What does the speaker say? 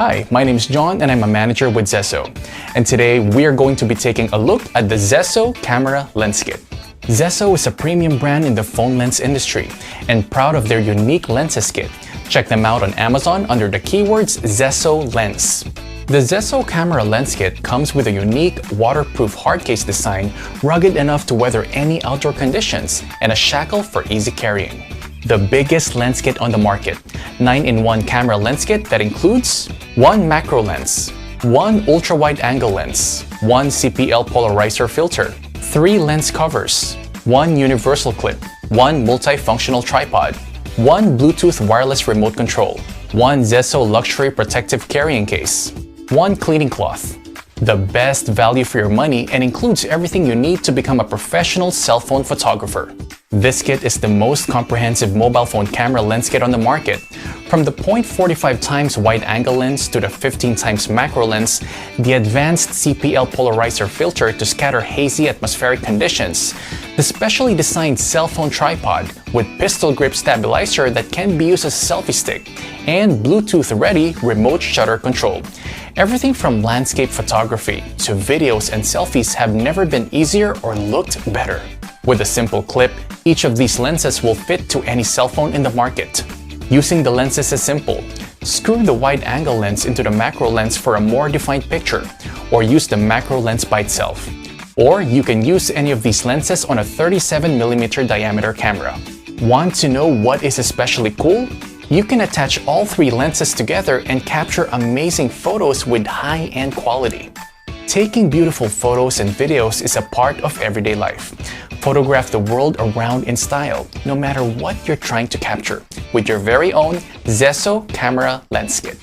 Hi, my name is John and I'm a manager with ZESO. And today we are going to be taking a look at the ZESO camera lens kit. ZESO is a premium brand in the phone lens industry and proud of their unique lenses kit. Check them out on Amazon under the keywords ZESO Lens. The ZESO camera lens kit comes with a unique waterproof hardcase design, rugged enough to weather any outdoor conditions, and a shackle for easy carrying. The biggest lens kit on the market, 9-in-1 camera lens kit that includes one macro lens, one ultra-wide angle lens, one CPL polarizer filter, 3 lens covers, one universal clip, one multifunctional tripod, one Bluetooth wireless remote control, one ZESO luxury protective carrying case, one cleaning cloth. The best value for your money and includes everything you need to become a professional cell phone photographer. This kit is the most comprehensive mobile phone camera lens kit on the market. From the 0.45x wide-angle lens to the 15x macro lens, the advanced CPL polarizer filter to scatter hazy atmospheric conditions, the specially designed cell phone tripod with pistol grip stabilizer that can be used as a selfie stick, and Bluetooth-ready remote shutter control. Everything from landscape photography to videos and selfies have never been easier or looked better. With a simple clip, each of these lenses will fit to any cell phone in the market. Using the lenses is simple. Screw the wide-angle lens into the macro lens for a more defined picture, or use the macro lens by itself. Or you can use any of these lenses on a 37mm diameter camera. Want to know what is especially cool? You can attach all 3 lenses together and capture amazing photos with high-end quality. Taking beautiful photos and videos is a part of everyday life. Photograph the world around in style, no matter what you're trying to capture, with your very own ZESO camera lens kit.